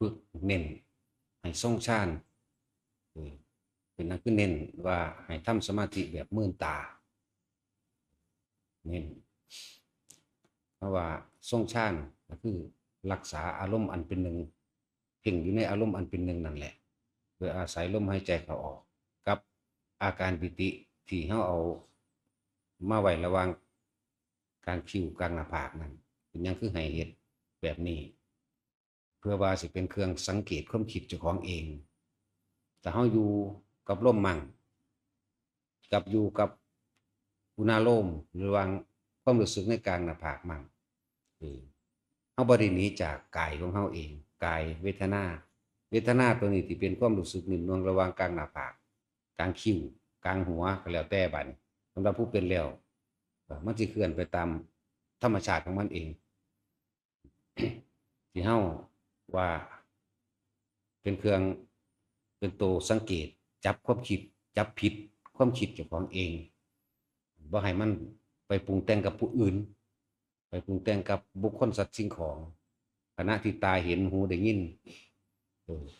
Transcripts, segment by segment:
ฝึกเน้นให้ทรงฌานเป็นนั่นคือเน้นว่าให้ทำสมาธิแบบมื่นตาเน้นเพราะว่าทรงฌานก็คือรักษาอารมณ์อันเป็นหนึ่งเพ่งอยู่ในอารมณ์อันเป็นหนึ่งนั่นแหละโดยอาศัยลมหายใจเข้าออกกับอาการปิติที่เขาเอามาไว้ระหว่างกลางคิ้วกลางหน้าผากนั่นเป็นยังคือให้เหตุแบบนี้เพื่อว่าสิเป็นเครื่องสังเกตความคิดเจ้าของเองแต่เขาอยู่กับลมมั่งกับอยู่กับอุณาโลมหรือวางความรู้สึกในกลางหน้าผากมั่งเขาบริหนีจากกายของเขาเองกายเวทนาเวทนาตัวนี้ที่เป็นความรู้สึกนิ่มนวลระหว่างกลางหน้าผากกลางคิ้วกลางหัวก็แล้วแต่บัดสำหรับผู้เป็นแล้วมันจะเคลื่อนไปตามธรรมชาติของมันเองที่เฮาว่าเป็นเครื่องเป็นตัวสังเกตจับความคิดจับผิดความคิดเจ้าของเองบ่ให้มันไปปรุงแต่งกับผู้อื่นไปปรุงแต่งกับบุคคลสัตว์สิ่งของขณะที่ตาเห็นหูได้ยิน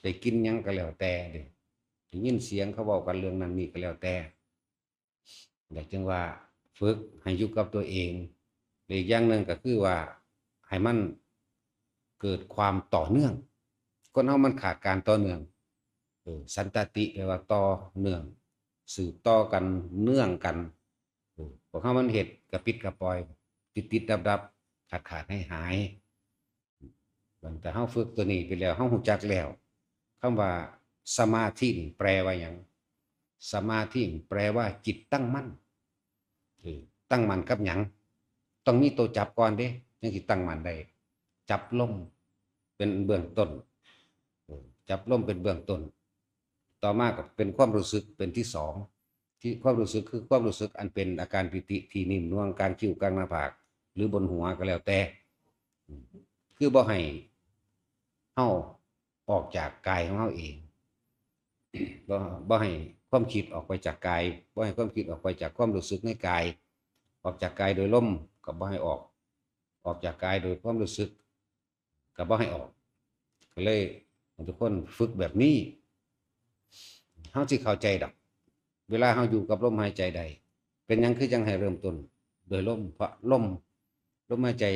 ได้กินยังก็แล้วแต่ได้ยินเสียงเขาบอกกันเรื่องนั้นนี่ก็แล้วแต่แต่จึงว่าฝึกให้อยู่กับตัวเองอีกอย่างหนึ่งก็คือว่าให้มันเกิดความต่อเนื่องคนเรามันขาดการต่อเนื่องสันตติแปลว่าต่อเนื่องสืบต่อกันเนื่องกันพวกเขามันเห็ดกระปิดกระปอยติดดับขาดให้หายแต่เขาฝึกตัวนี้ไปแล้วเขาหูจักแล้วคำว่าสมาธิแปลว่าอย่างสมาธิแปลว่าจิตตั้งมั่นตั้งมั่นกับหยังต้องมีตัวจับก่อนเด้ยังสิตั้งมั่นได้จับลมเป็นเบื้องต้นจับลมเป็นเบื้องต้นต่อมาก็เป็นความรู้สึกเป็นที่สองที่ความรู้สึกคือความรู้สึกอันเป็นอาการปิติที่นิ่มนวลกลางคิ้วกลางหน้าผากหรือบนหัวก็แล้วแต่คือบ่ให้เฮาออกจากกายของเฮาเองบ่ให้ความคิดออกไปจากกายบ่ให้ความคิดออกไปจากความรู้สึกในกายออกจากกายโดยลมก็บ่ให้ออกจากกายโดยความรู้สึกก็บ่ให้ออกก็เลยทุกคนฝึกแบบนี้เฮาสิเข้าใจดอกเวลาเฮาอยู่กับลมหายใจใดเป็นยังคือจังให้เริ่มต้นโดยลมเพราะลมหายใจ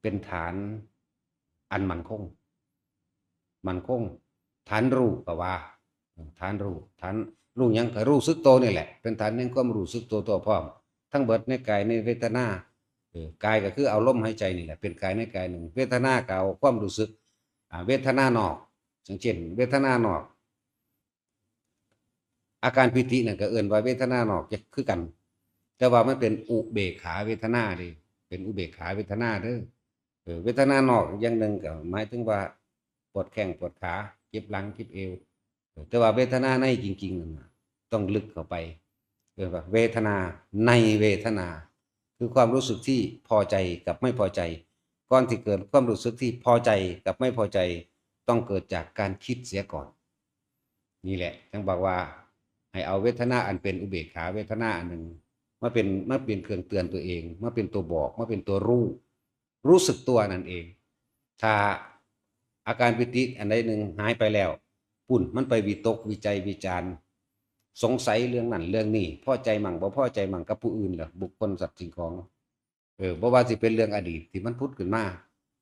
เป็นฐานอันมั่นคงฐานรู้ก็ว่าฐานรู้ยังก็รู้สึกโตนี่แหละเป็นฐานแห่งความรู้สึกตัวพร้อมทั้งเบิดในกายในเวทนากายก็คือเอาลมหายใจนี่แหละเป็นกายในกายหนึ่งเวทนาก็เอาความรู้สึกเวทนานอกอย่างเช่นเวทนานอกอาการปิตินั่นก็เอื่นว่าเวทนานอกจะคือกันแต่ว่ามันเป็นอุเบกขาเวทนาดิเป็นอุเบกขาเวทนาเด้อเวทนานอกอย่างหนึ่งก็หมายถึงว่าปวดแข้งปวดขาเจ็บหลังเจ็บเอวแต่ว่าเวทนาในจริงๆต้องลึกเข้าไปเรียกว่าเวทนาในเวทนาคือความรู้สึกที่พอใจกับไม่พอใจก่อนที่เกิดความรู้สึกที่พอใจกับไม่พอใจต้องเกิดจากการคิดเสียก่อนนี่แหละทั้งบอกว่าให้เอาเวทนาอันเป็นอุเบกขาเวทนาอันหนึ่งมาเป็นเครื่องเตือนตัวเองมาเป็นตัวบอกมาเป็นตัวรู้สึกตัวนั่นเองถ้าอาการปิติอันใดหนึ่งหายไปแล้วปุ่นมันไปวิตกวิจัยวิจารณ์สงสัยเรื่องนั้นเรื่องนี้พอใจมั่งบ่พอใจมั่งกับผู้อื่นเหรอบุคคลสัตว์สิ่งของบ่ว่าสิเป็นเรื่องอดีตที่มันพุทธขึ้นมา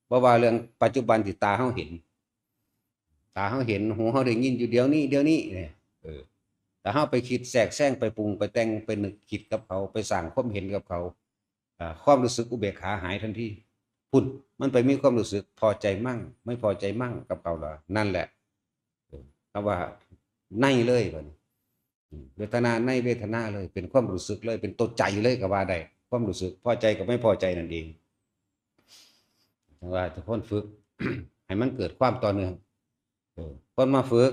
บ่ว่าเรื่องปัจจุบันที่ตาเฮาเห็นหูเฮาได้ยินอยู่เดี๋ยวนี้เนี่ยแต่เฮาไปคิดแทรกแซงไปปรุงไปแต่งไปนึกคิดกับเขาไปสร้างความเห็นกับเขาความรู้สึกอุเบกขาหายทันทีพุ่นมันไปมีความรู้สึกพอใจมั่งไม่พอใจมั่งกับเขาละนั่นแหละคำว่าในเลยเวทนาในเวทนาเลยเป็นความรู้สึกเลยเป็นตัวใจเลยก็ว่าได้ความรู้สึกพอใจกับไม่พอใจนั่นเองว่าทุกคนฝึก ให้มันเกิดความต่อเนื่องคนมาฝึก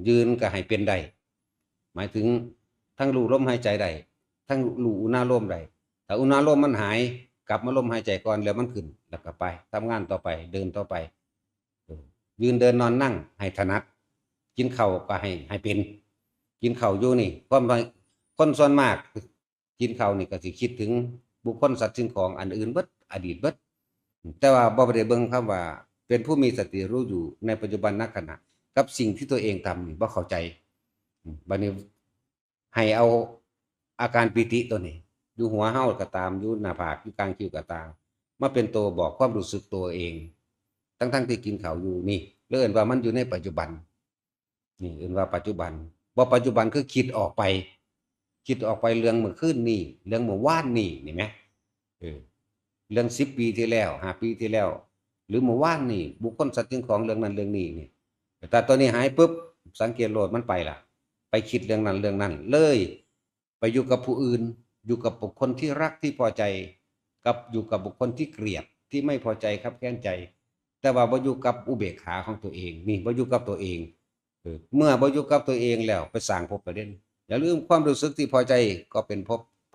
ยืนก็ให้เป็นได้หมายถึงทั้งรู้ลมหายใจได้ทั้งรู้อุณาโลมได้ถ้าอุณาโลมมันหายกลับมาลมหายใจก่อนแล้วมันขึ้นแล้วก็ไปทำงานต่อไปเดินต่อไปยืนเดินนอนนั่งให้ถนัดกินข้าวก็ให้เป็นกินข้าวอยู่นี่คนส่วนมากกินข้าวนี่ก็สิคิดถึงบุคคลสัตว์สิ่งของอันอื่นเบิดอดีตเบิด แต่ว่าบ่ได้เบิ่งคำว่าเป็นผู้มีสติรู้อยู่ในปัจจุบันณขณะกับสิ่งที่ตัวเองทำนี่บ่เข้าใจบัดนี้ให้เอาอาการปิติตัวนี้อยู่หัวเฮาก็ตามอยู่หน้าผากอยู่กลางคิ้วก็ตามมาเป็นตัวบอกความรู้สึกตัวเองทั้งที่กินข้าวอยู่นี่เอิ้นว่ามันอยู่ในปัจจุบันนี่เอิ้นว่าปัจจุบันบ่ปัจจุบันคือคิดออกไปเรื่องเมื่อคืนนี้เรื่องเมื่อวานนี้นี่แหมเออ เรื่อง10 ปีที่แล้ว5 ปีที่แล้วหรือเมื่อวานนี่บุคคลสัตว์สิ่งของเรื่องนั้นเรื่องนี้นี่แต่ตัวนี้หายปุ๊บสังเกตโลดมันไปล่ะไปคิดเรื่องนั้นเลยไปอยู่กับผู้อื่นอยู่กับบุคคลที่รักที่พอใจกับอยู่กับบุคคลที่เกลียดที่ไม่พอใจครับแค้นใจแต่ว่าบ่อยู่กับอุเบกขาของตัวเองนี่บ่อยู่กับตัวเองเมื่อบ่อยู่กับตัวเองแล้วไปสร้างภพประเด็นอย่าลืมความรู้สึกที่พอใจก็เป็นภ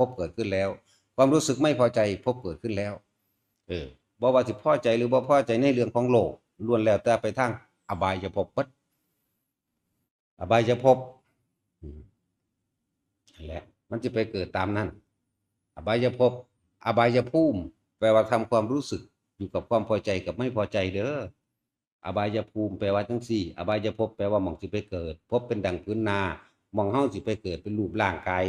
พเกิดขึ้นแล้วความรู้สึกไม่พอใจภพเกิดขึ้นแล้วบ่ว่าสิพอใจหรือบ่พอใจในเรื่องของโลกล้วนแล้วแต่ไปทางอบายภพเบิดอบายภพนั่นแหละมันจะไปเกิดตามนั้นอบายภพอบายภูมิแปลว่าทำความรู้สึกอยู่กับความพอใจกับไม่พอใจเด้ออบายภูมิแปลว่าจังซี่อบายภพแปลว่าหม่องสิไปเกิดภพเป็นดังพื้นนาหม่องเฮาสิไปเกิดเป็นรูปร่างกาย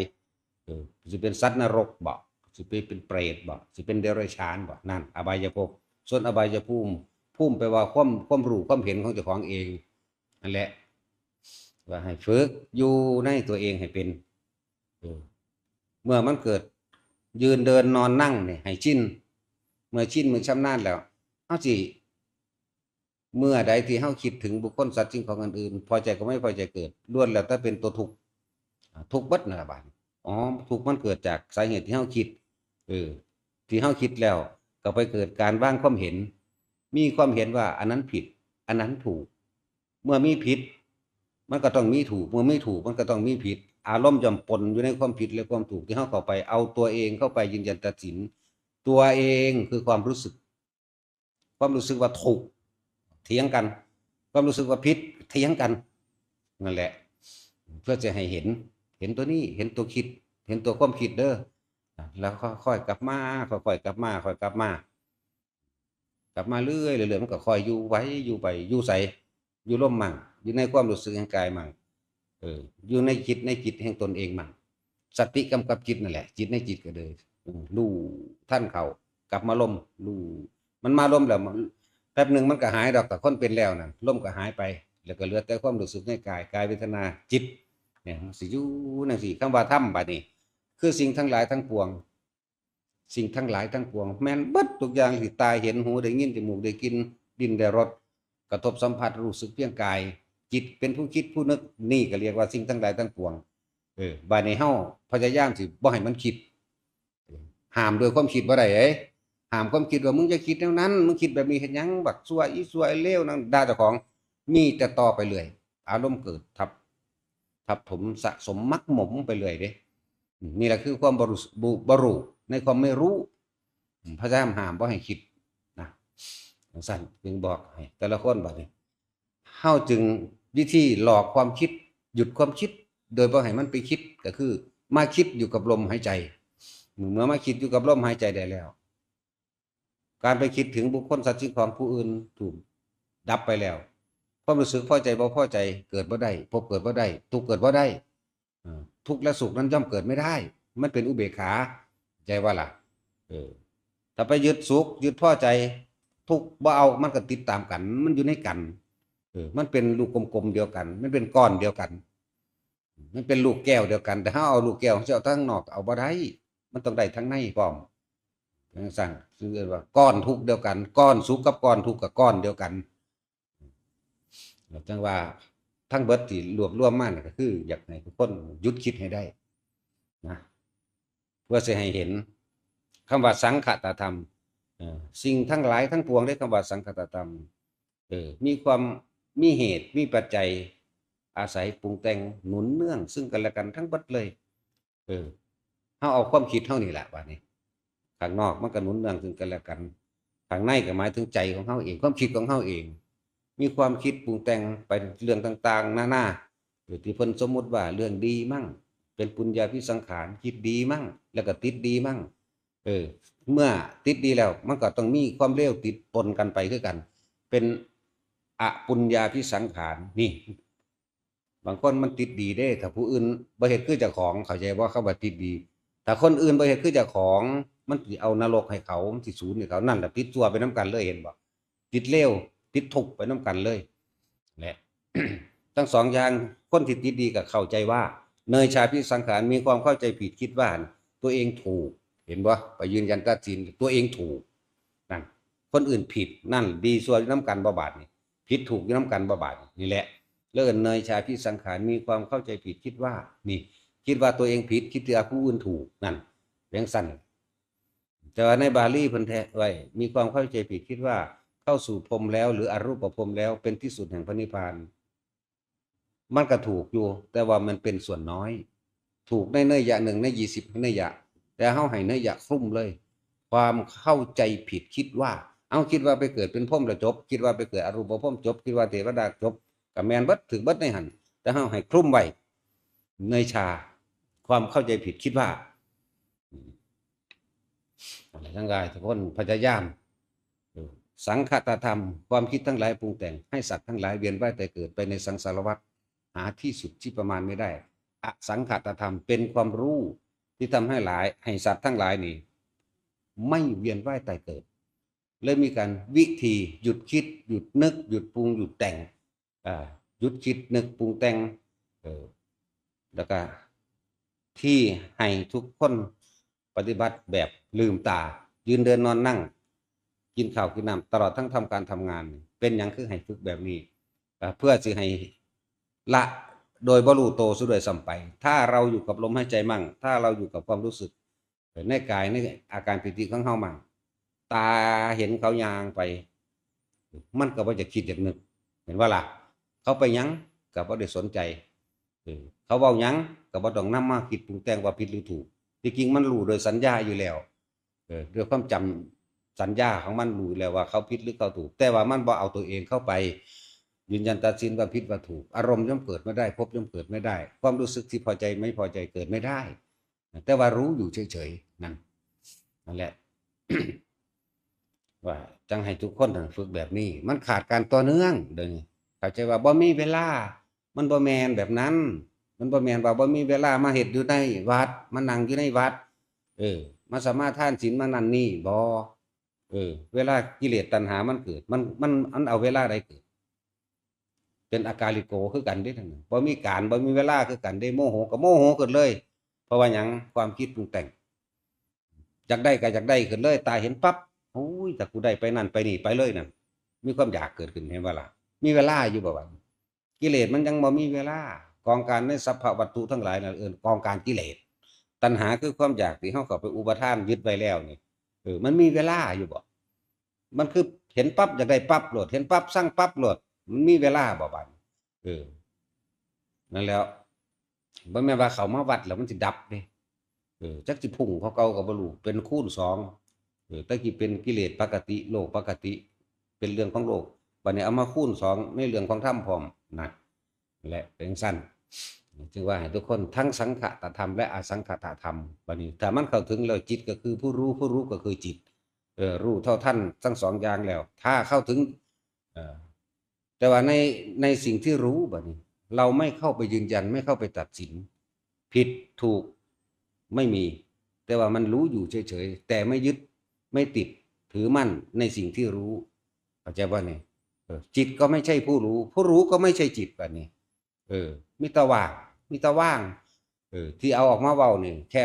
สิเป็นสัตว์นรกบ่สิเป็นเปรตบ่สิเป็นเดรัจฉานบ่นั่นอบายภพส่วนอบายภูมิแปลว่าความรู้ความเห็นของเจ้าของเองนั่นแหละว่าให้ฝึกอยู่ในตัวเองให้เป็นเมื่อมันเกิดยืนเดินนอนนั่งเนี่ยให้ชินเมื่อชินมือชำนาญแล้วเฮาสิเมื่อใดที่เฮาคิดถึงบุคคลสัตว์สิ่งของอื่นๆพอใจก็ไม่พอใจเกิดล้วนแล้วแต่เป็นตัวทุกข์เบิดนั่นล่ะบาดอ๋อทุกข์มันเกิดจากสาเหตุที่เฮาคิดที่เฮาคิดแล้วก็ไปเกิดการวางความเห็นมีความเห็นว่าอันนั้นผิดอันนั้นถูกเมื่อมีผิดมันก็ต้องมีถูกเมื่อมีถูกมันก็ต้องมีผิดอารมณ์จำปนอยู่ในความผิดและความถูกที่เฮาเข้าไปเอาตัวเองเข้าไปยืนยันตัดสินตัวเองคือความรู้สึกว่าถูกเถียงกันความรู้สึกว่าผิดเถียงกันนั่นแหละเพื่อจะให้เห็นตัวนี้เห็นตัวคิดเห็นตัวความคิดเด้อแล้วค่อยๆกลับมาค่อยๆกลับมาค่อยกลับมากลับมาเรื่อยๆมันก็ค่อยอยู่ไว้อยู่ไปอยู่ใสอยู่ร่มมั่งอยู่ในความรู้สึกแห่งกายมั่งอยู่ในจิตแห่งตนเองมั่งสติกำกับจิตนั่นแหละจิตในจิตก็เลยรู้ท่านเขากลับมาลมรู้มันมาลมแล้วแป๊บหนึ่งมันก็หายดอกแต่คนเป็นแล้วนะลมก็หายไปแล้วก็เหลือแต่ความรู้สึกในกายเวทนาจิตเนี่ยสิอยู่นั่นสิคำว่าธรรมบัดนี้คือสิ่งทั้งหลายทั้งปวงสิ่งทั้งหลายทั้งปวงแม่นเบิดทุกอย่างที่ตาเห็นหูได้ยินจมูกได้กินดินได้รสกระทบสัมผัสรู้สึกเพียงกายจิตเป็นผู้คิดผู้นึกนี่ก็เรียกว่าสิ่งทั้งหลายทั้งปวงบัดนี้เฮาพยายามสิบ่ให้มันคิดห้ามโดยความคิดบ่ได้ห้ามความคิดว่ามึงจะคิดแนวนั้นมึงคิดแบบนี้เฮ็ดหยังบักซั่วอีซั่วไอ้เลวนั่นด่าเจ้าของมีแต่ต่อไปเรื่อยอารมณ์เกิดทับถมสะสมมักหมมไปเรื่อยเด้นี่แหละคือความบรู้ในความไม่รู้พยายามห้ามบ่ให้คิดนะสั่นจึงบอกให้แต่ละคนบัดนี้เฮาจึงวิธีหลอกความคิดหยุดความคิดโดยบ่ให้มันไปคิดก็คือมาคิดอยู่กับลมหายใจเมื่อมาคิดอยู่กับลมหายใจได้แล้วการไปคิดถึงบุคคลสัตว์สิ่งของผู้อื่นถูกดับไปแล้วความรู้สึกพอใจบ่พอใจเกิดบ่ได้พบเกิดบ่ได้ทุกเกิดบ่ได้ทุกข์และสุขนั้นย่อมเกิดไม่ได้มันเป็นอุเบกขาใจว่าล่ะถ้าไปยึดสุขยึดพอใจทุกข์บ่เอามันก็ติดตามกันมันอยู่ในกันมันเป็นลูกกลมๆเดียวกันมันเป็นก้อนเดียวกันมันเป็นลูกแก้วเดียวกันแต่ถ้าเอาลูกแก้วจะเอาทั้งนอกเอาบ่ได้มันต้องได้ทั้งในพร้อมสั่งคือว่าก้อนทุกเดียวกันก้อนสุขกับก้อนทุกข์กับก้อนเดียวกันจังว่าทั้งเบิดที่รวบรวมมาก็คืออยากให้ทุกคนหยุดคิดให้ได้นะเพื่อจะให้เห็นคำว่าสังขตธรรมสิ่งทั้งหลายทั้งปวงได้คำว่าสังขตธรรมมีเหตุมีปัจจัยอาศัยปรุงแต่งหนุนเนื่องซึ่งกันและกันทั้งเบิดเลยเฮาเอาความคิดเท่านี้แหละว่านี้ข้างนอกมันก็หนุนเนื่องซึ่งกันและกันข้างในก็หมายถึงใจของเฮาเองความคิดของเฮาเองมีความคิดปรุงแต่งไปเรื่องต่างๆนานาที่เพิ่นสมมุติว่าเรื่องดีมั่งเป็นปุญญาภิสังขารคิดดีมั่งแล้วก็ติดดีมั่ง เมื่อติดดีแล้วมันก็ต้องมีความเร็วติดปนกันไปคือกัน เป็นอปุญญาพิสังขารนี่บางคนมันติดดีได้ถ้าผู้อื่นบ่เฮ็ดคือเจ้าของเข้าใจว่าเขาบ่ติดดีถ้าคนอื่นบ่เฮ็ดคือเจ้าของมันสิเอานรกให้เขามันสิศูนย์ให้เขานั่นแหละติดตัวไปน้ำกันเลยเห็นบ่ติดเลวติดทุกข์ไปน้ำกันเลยแหละ ทั้งสองอย่างคนที่ติดดีก็เข้าใจว่าเนยชาพิสังขารมีความเข้าใจผิดคิดว่าตัวเองถูกเห็นบ่ไปยืนยันตัดสินตัวเองถูกนั่นคนอื่นผิดนั่นดีส่วนน้ำกันบ่บาดนี่ผิดถูกน้ำกันบ่บาดนี่แหละเลิกเนยชาพิสังขารมีความเข้าใจผิดคิดว่านี่คิดว่าตัวเองผิดคิดว่าผู้อื่นถูกนั่นเพียงสั้นแต่ว่าในบาลีเพิ่นแท้ไว้มีความเข้าใจผิดคิดว่าเข้าสู่พรหมแล้วหรืออรูปพรหมแล้วเป็นที่สุดแห่งพระนิพพานมันก็ถูกอยู่แต่ว่ามันเป็นส่วนน้อยถูกในเนยยะหนึ่งใน20เนยยะแต่เฮาให้เนยยะคลุ้มเลยความเข้าใจผิดคิดว่าเอาคิดว่าไปเกิดเป็นพรหมแล้วจบคิดว่าไปเกิดอรูปพรหมจบคิดว่าเทวดาจบก็แม่นเบิดถึงเบิดในหั่นแต่เฮาให้คลุ้มไว้เนยชาความเข้าใจผิดคิดว่าอะไรทั้งหลายทุกคนพยายามสังคตธรรมความคิดทั้งหลายปรุงแต่งให้สัตว์ทั้งหลายเวียนว่ายแต่เกิดไปในสังสารวัฏหาที่สุดที่ประมาณไม่ได้อสังขตธรรมเป็นความรู้ที่ทำให้สัตว์ทั้งหลายนี่ไม่เวียนว่ายแต่เกิดเลยมีการวิธีหยุดคิดหยุดนึกหยุดปรุงหยุดแต่งหยุดคิดนึกปรุงแต่งแล้วก็ที่ให้ทุกคนปฏิบัติแบบลืมตายืนเดินนอนนั่งกินข้าวกินน้ำตลอดทั้งทำการทำงานเป็นอย่างคือให้ฝึกแบบนี้เพื่อจะให้ละโดยบรูโตสุดโดยสัมไปถ้าเราอยู่กับลมหายใจมั่งถ้าเราอยู่กับความรู้สึกในกายในอาการปิติของเฮามั่งตาเห็นเขายางไปมันก็ว่าจะคิดอย่างนึงเห็นว่าล่ะเขาไปยังก็บ่ได้สนใจเขาเว้ายังก็บ่ต้องนำมาคิดปรุงแต่งว่าผิดหรือถูกที่จริงมันรู้โดยสัญญาอยู่แล้วด้วยความจำสัญญาของมันรู้แล้วว่าเขาผิดหรือเขาถูกแต่ว่ามันบ่เอาตัวเองเข้าไปยืนยันตัดสินว่าผิดว่าถูกอารมณ์ย่อมเกิดไม่ได้พบย่อมเกิดไม่ได้ความรู้สึกที่พอใจไม่พอใจเกิดไม่ได้แต่ว่ารู้อยู่เฉยๆนั่นแหละ ว่าจังให้ทุกคนฝึกแบบนี้มันขาดการต่อเนื่องเด้อเข้าใจว่าบ่มีเวลามันบ่แมนแบบนั้นมันบ่แมนว่าบ่มีเวลามาเฮ็ดอยู่ในวัดมานั่งอยู่ในวัดมาสมาทานศีลมานั่นนี่บ่เวลากิเลสตัณหามันเกิดมันเอาเวลาใดเกิดเป็นอากาลิโกคือกันเด้ทั้งนั้นบ่มีการบ่มีเวลาคือกันได้โมโหก็โมโหขึ้นเลยเพราะว่าหยังความคิดปรุงแต่งอยากได้ก็อยากได้ขึ้นเลยตาเห็นปั๊บโอ้ยแต่กูได้ไปนั่นไปนี่ไปเลยนั่นมีความอยากเกิดขึ้นเห็นว่าล่ะมีเวลาอยู่บ่วะกิเลสมันยังบ่มีเวลากองการในสัพพะวัตถุทั้งหลายนั่นกองการกิเลสตัณหาคือความอยากที่เฮาเข้าไปอุปทานยึดไว้แล้วนี่มันมีเวลาอยู่บ่มันคือเห็นปั๊บอยากได้ปั๊บโหลดเห็นปั๊บสั่งปั๊บโหลดมันมีเวลาบ่บัดนั่นแล้วบ่แม่นว่าเขามาวัดแล้วมันสิดับเด้จักสิพุ่งเขาเก่าก็บ่รู้เป็นคูณ2ตะกี้เป็นกิเลสปกติโลกปกติเป็นเรื่องของโลกบัดนี้เอามาคูณ2ในเรื่องของธรรมพร้อมนะและเป็นสั้นจึงว่าให้ทุกคนทั้งสังขตธรรมและอสังขตธรรมบัดนี้ถ้ามันเข้าถึงแล้วจิตก็คือผู้รู้ผู้รู้ก็คือจิตรู้เท่าทันทั้งสองอย่างแล้วถ้าเข้าถึงแต่ว่าในสิ่งที่รู้บัดนี้เราไม่เข้าไปยืนยันไม่เข้าไปตัดสินผิดถูกไม่มีแต่ว่ามันรู้อยู่เฉยๆแต่ไม่ยึดไม่ติดถือมั่นในสิ่งที่รู้เข้าใจว่าเนี่ยจิตก็ไม่ใช่ผู้รู้ผู้รู้ก็ไม่ใช่จิตแบบนี้มิตรว่างมิตรว่างที่เอาออกมาเว้านี่แค่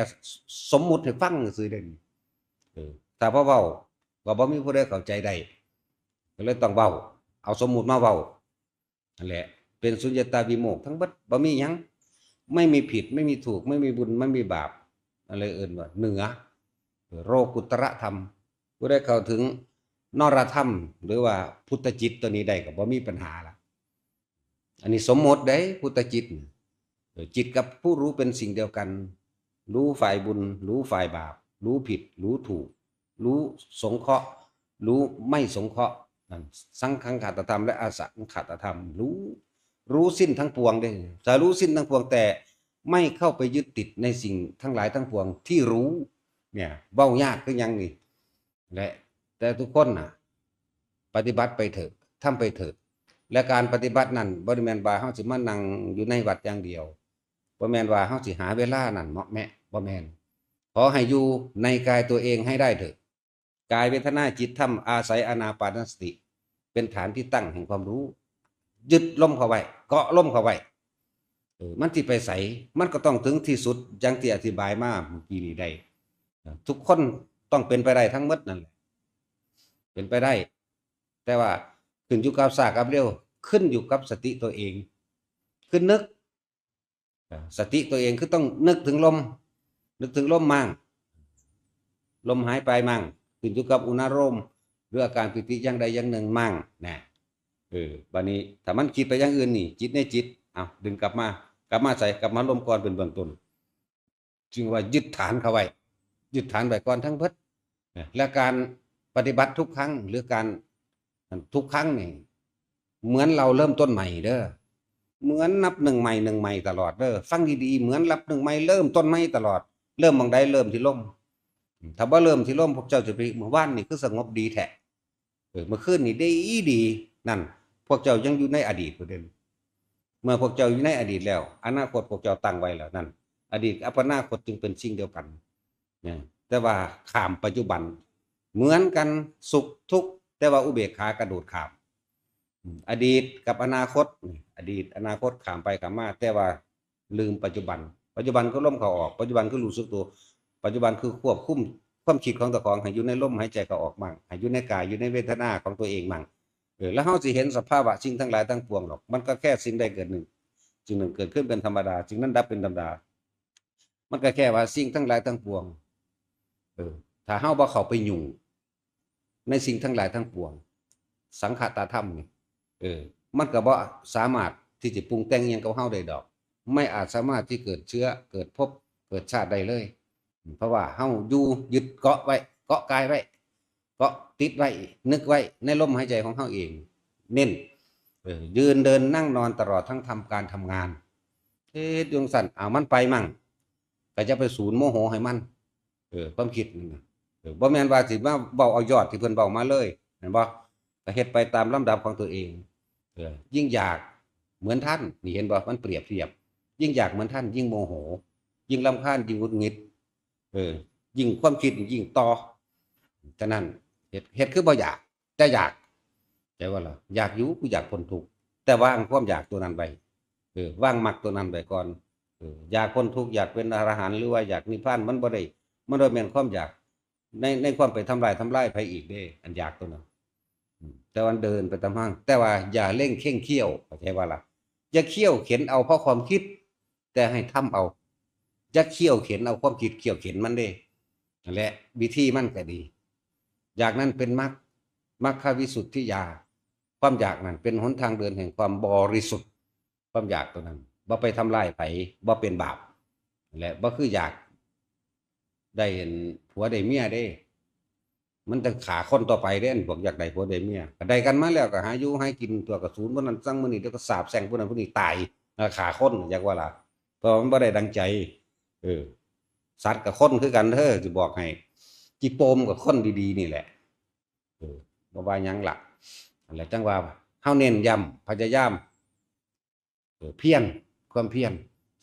สมมุติให้ฟังซื่อเด่นถ้าพอเว้าก็บ่มีผู้ใดเข้าใจได้ก็เลยต้องเว้าเอาสมมุติมาเว้านั่นแหละเป็นสุญญตาวิโมกข์ทั้งเบิดบ่มีหยังไม่มีผิดไม่มีถูกไม่มีบุญไม่มีบาปอะไรเอื่นว่าเหนือโลกุตระธรรมผู้ใดเข้าถึงนรธรรมหรือว่าพุทธจิตตัวนี้ได้ก็บ่มีปัญหาละอันนี้สมมติได้พุทธจิตจิตกับผู้รู้เป็นสิ่งเดียวกันรู้ฝ่ายบุญรู้ฝ่ายบาปรู้ผิดรู้ถูกรู้สงเคราะห์รู้ไม่สงเคราะห์นั่นสังขังขตธรรมและอสังขตธรรมรู้สิ้นทั้งปวงได้จะรู้สิ้นทั้งปวงแต่ไม่เข้าไปยึดติดในสิ่งทั้งหลายทั้งปวงที่รู้เนี่ยเบ้ายากคือยังนี่ และแต่ทุกคนน่ะปฏิบัติไปเถอะทำไปเถอะและการปฏิบัตินั้นบ่ได้แม่นว่าเฮาสิมานั่งอยู่ในวัดอย่างเดียวบ่แม่นว่าเฮาสิหาเวลานั่นเหมาะแมะบ่แม่นขอให้อยู่ในกายตัวเองให้ได้เถอะกายเวทนาจิตธรรมอาศัยอานาปานสติเป็นฐานที่ตั้งแห่งความรู้ยึดลมเข้าไว้เกาะลมเข้าไว้มันสิไปไสมันก็ต้องถึงที่สุดอย่างที่อธิบายมาเมื่อกี้นี้ได้ทุกคนต้องเป็นไปได้ทั้งหมดนั่นแหละเป็นไปได้แต่ว่าขึ้นอยู่กับช้ากับเร็วขึ้นอยู่กับสติตัวเองคือนึกสติตัวเองคือต้องนึกถึงลมนึกถึงลมมั่งลมหายไปมั่งขึ้นอยู่กับอุณหภูมิหรืออาการปิติอย่างใดอย่างหนึ่งมั่งนะบัดนี้ถ้ามันคิดไปอย่างอื่นนี่จิตในจิตเอาดึงกลับมใส่กลับมาลมก่อนเป็นเบื้องต้นจึงว่ายึดฐานเข้าไว้ยึดฐานไว้ก่อนทั้งเบิดและการปฏิบัติทุกครั้งหรือการทุกครั้งนี่เหมือนเราเริ่มต้นใหม่เด้อเหมือนนับหนึ่งใหม่ตลอดเด้อฟังดีๆเหมือนนับหนึ่งใหม่เริ่มต้นใหม่ตลอดเริ่มบางใดเริ่มที่ลมถ้าว่าเริ่มที่ลมพวกเจ้าจะไปเมื่อวานนี่คือสงบดีแท้เมื่อคืนนี่ดีนั่นพวกเจ้ายังอยู่ในอดีตประเด็นเมื่อพวกเจ้าอยู่ในอดีตแล้วอนาคตพวกเจ้าตั้งไว้แล้วนั่นอดีตกับอนาคตจึงเป็นสิ่งเดียวกันแต่ว่าข้ามปัจจุบันเหมือนกันสุขทุกข์แต่ว่าอุเบกขากระโดดข้ามอดีตกับอนาคตอดีตอนาคตข้ามไปข้ามมาแต่ว่าลืมปัจจุบันก็ล้มเขาออกปัจจุบันคือรู้สึกตัวปัจจุบันคือควบคุมความคิดของตัวของให้อยู่ในลมหายใจก็ออกมั่งให้อยู่ในกายอยู่ในเวทนาของตัวเองมั่งแล้วเฮาสิเห็นสภาวะสิ่งทั้งหลายทั้งปวงหรอกมันก็แค่สิ่งใดเกิดหนึ่งสิ่งหนึ่งเกิดขึ้นเป็นธรรมดาสิ่งนั้นดับเป็นธรรมดามันก็แค่ว่าสิ่งทั้งหลายทั้งปวงถ้าเฮาบ่เข้าไปยุ่งในสิ่งทั้งหลายทั้งปวงสังขตธรรมนี่มันก็บ่สามารถที่จะปรุงแต่งหยังกับเฮาได้ดอกไม่อาจสามารถที่เกิดเชื้อเกิดภพเกิดชาติได้เลยเพราะว่าเฮาอยู่ยึดเกาะไว้เกาะกายไว้เกาะติดไว้นึกไว้ในลมหายใจของเฮาเองเน้นยืนเดินนั่งนอนตลอดทั้งทำการทำงานดวงสั่นมันไปมั่งก็จะไปศูนย์โมโหให้มันความคิดบ่แม่นว่าสิมาเว้าเอายอดที่เพิ่นเว้ามาเลยเห็นบ่ก็เฮ็ดไปตามลำดับของตัวเองยิ่งอยากเหมือนท่านนี่เห็นบ่มันเปรียบเทียบยิ่งอยากเหมือนท่านยิ่งโมโหยิ่งรำคาญยิ่งหงุดหงิดยิ่งความคิดยิ่งต่อฉะนั้นเฮ็ดคือบ่อยากแต่อยากแต่ว่าล่ะอยากอยู่กูอยากพ้นทุกข์แต่วางความอยากตัวนั้นไว้วางมรรคตัวนั้นไว้ก่อนอยากพ้นทุกข์อยากเป็นอรหันต์หรือว่าอยากนิพพานมันบ่ได้แม่นความอยากในความไปทำลายไผอีกเด้อันอยากตัวนั้นแต่วันเดินไปตามห้างแต่ว่าอย่าเร่งเข่งเขี้ยวเข้าใจว่าล่ะอย่าเขี้ยวเข็นเอาเพราะความคิดแต่ให้ทำเอาอย่าเขี้ยวเข็นเอาความคิดเขี้ยวเข็นมันเด้นั่นแหละวิธีมันก็ดีอยากนั้นเป็นมรรควิสุทธิญาณความอยากนั้นเป็นหนทางเดินแห่งความบริสุทธิ์ความอยากตัวนั้นบ่ไปทำลายไผบ่เป็นบาปและบ่คืออยากได้เห็นผัวได้เมียเด้มันจะขาคนต่อไปเด้พวกอยากได้ผัวได้เมียก็ได้กันมาแล้วก็หาอยู่ให้กินตัวกระสูนบ่นั้นสั่งมื้อนี้เดี๋ยวก็สาบแช่งผู้นั้นผู้นี้ตายขาคนอยากว่าล่ะเพราะมันบ่ได้ดังใจสัตว์กับคนคือกันเด้อสิบอกให้จิโปมกับคนดีๆนี่แหละบ่ว่าหยังล่ะนั่นแหละจังว่าเฮาเน้นย้ำพยายามเพียรความเพียร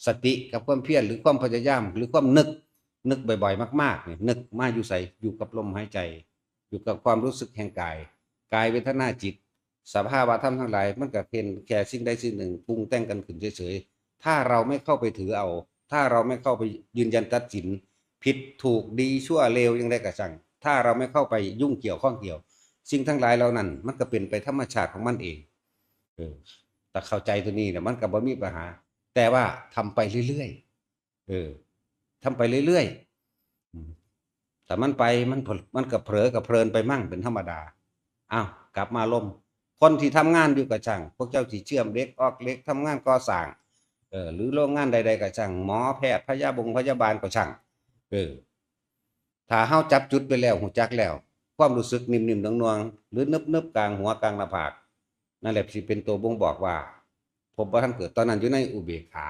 สติกับความเพียรหรือความพยายามหรือความนึกบ่อยๆมากๆนี่นึกมาอยู่ใส่อยู่กับลมหายใจอยู่กับความรู้สึกแห่งกายเวทนาจิตสภาวะธรรมทั้งหลายมันก็เป็นแค่สิ่งใดสิ่งหนึ่งปรุงแต่งกันขึ้นเฉยๆถ้าเราไม่เข้าไปถือเอาถ้าเราไม่เข้าไปยืนยันตัดสินผิดถูกดีชั่วเลวยังไงก็ช่างถ้าเราไม่เข้าไปยุ่งเกี่ยวข้องเกี่ยวสิ่งทั้งหลายเหล่านั้นมันก็เป็นไปธรรมชาติของมันเองแต่เข้าใจตัวนี้เนี่ยมันก็บ่มีปัญหาแต่ว่าทำไปเรื่อยๆทำไปเรื่อยๆแต่มันไปมันก็เผลอกับเพลินไปมั่งเป็นธรรมดาอ้าวกลับมาลมคนที่ทำงานอยู่กับช่างพวกเจ้าที่เชื่อมเหล็กออกเหล็กทำงานก่อสร้างหรือโรงงานใดๆก็ช่างหมอแพทย์พยาบาลก็ช่างถ้าเฮาจับจุดไปแล้วหูจักแล้วความรู้สึกนิ่มๆนวลๆหรือนึบๆกลางหัวกลางหน้าผากนั่นแหละสิเป็นตัวบ่งบอกว่าพบว่าท่านเกิดตอนนั้นอยู่ในอุเบกขา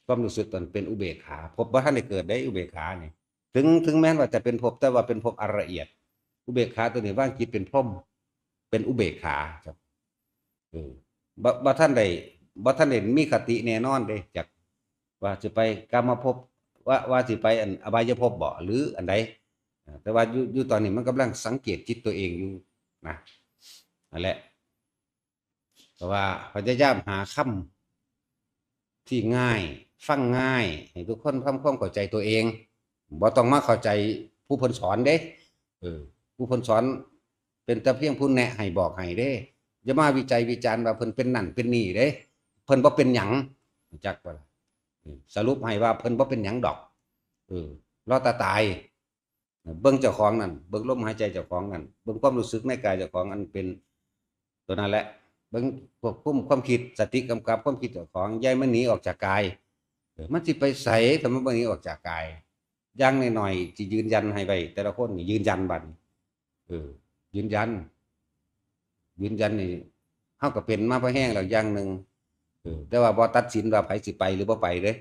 ความรู้สึกตอนเป็นอุเบกขาพบว่าท่านได้เกิดได้อุเบกขานี่ถึงแม้ว่าจะเป็นภพแต่ว่าเป็นภพอันละเอียด อุเบกขาตัวนี้ว่างจิตเป็นพรหมเป็นอุเบกขาครับบ่ท่านใดบ่ท่านใดมีคติแน่นอนเด้จากว่าสิไปกามภพว่าสิไปอันอบายภพบ่หรืออันใดแต่ว่าอยู่ตอนนี้มันกำลังสังเกตจิตตัวเองอยู่นะนั่นแหละเพราะว่าพยายามหาคำที่ง่ายฟังง่ายให้ทุกคนทำความเข้าใจตัวเองบ่ต้องมาเข้าใจผู้เพิ่นสอนเด้ผู้เพิ่นสอนเป็นแต่เพียงผู้แนะให้บอกให้เด้อย่ามาวิจัยวิจารณ์ว่าเพิ่นเป็นนั่นเป็นนี่เด้เพิ่นบ่เป็นหยังจักว่าสรุปให้ว่าเพิ่นบ่เป็นหยังดอกรอตายเบิ่งเจ้าของนั่นเบิ่งลมหายใจเจ้าของนั่นเบิ่งความรู้สึกในกายเจ้าของอันเป็นตัวนั้นแหละเบิ่งควบคุมความคิดสติกำกับความคิดเจ้าของอย่าให้มันหนีออกจากกายมันสิไปไสถ้ามันบ่หนีออกจากกายอย่างน้อยๆสิยืนยันให้ไว้แต่ละคนนี่ยืนยันบัดยืนยันนี่เฮาก็เป็นมาพอแห้งแล้วอย่างนึงแต่ว่าบ่ตัดสินว่าไผสิไปหรือบ่ไปเด้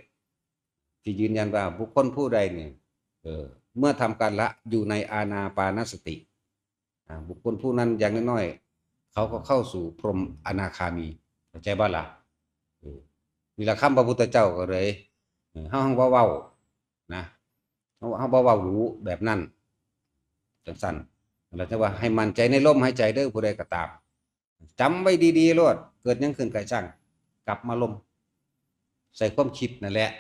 ที่ยืนยันว่าบุคคลผู้ใดเนี่ยเมื่อทำการละอยู่ในอานาปานสติบุคคลผู้นั้นอย่างน้อยๆเขาก็เข้าสู่พรหมอนาคามีเข้าใจบ่ล่ะนี่ละคำพระพุทธเจ้าก็เลยเฮาบ่เว้านะเฮาบ่เว้ารู้แบบนั้นจังซั่นแล้วจะว่าให้มั่นใจในลมหายใจเด้อผู้ใดก็ตามจำไว้ดีๆโลดเกิดหยังขึ้นก็ช่างกลับมาลมใส่ความคิดนั่นแหละ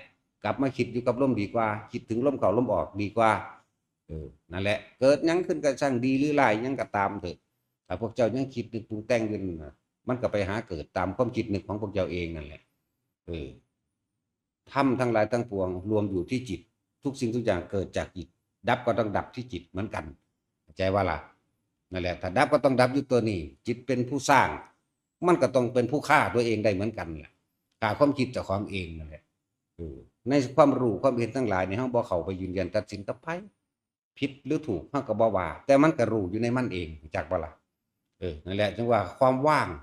กลับมาคิดอยู่กับลมดีกว่าคิดถึงลมเข้าลมออกดีกว่านั่นแหละเกิดหยังขึ้นก็ช่างดีหรือร้ายหยังก็ตามเถอะถ้าพวกเจ้ายังคิดนึกปรุงแต่งอยู่มันก็ไปหาเกิดตามความคิดนึกของพวกเจ้าเองนั่นแหละธรรมทั้งหลายทั้งปวงรวมอยู่ที่จิตทุกสิ่งทุกอย่างเกิดจากจิตดับก็ต้องดับที่จิตเหมือนกันเข้าใจว่าล่ะนั่นแหละถ้าดับก็ต้องดับอยู่ตัวนี้จิตเป็นผู้สร้างมันก็ต้องเป็นผู้ฆ่าตัวเองได้เหมือนกันแหละฆ่าความคิดเจ้าของเองนั่นแหละในความรู้ความเห็นทั้งหลายในห้องบ่เข้าไปยืนยันตัดสินกับไผผิดหรือถูกเฮาก็บ่ว่าแต่มันก็รู้อยู่ในมันเองจักบ่ล่ะนั่นแหละจึงว่าความว่าง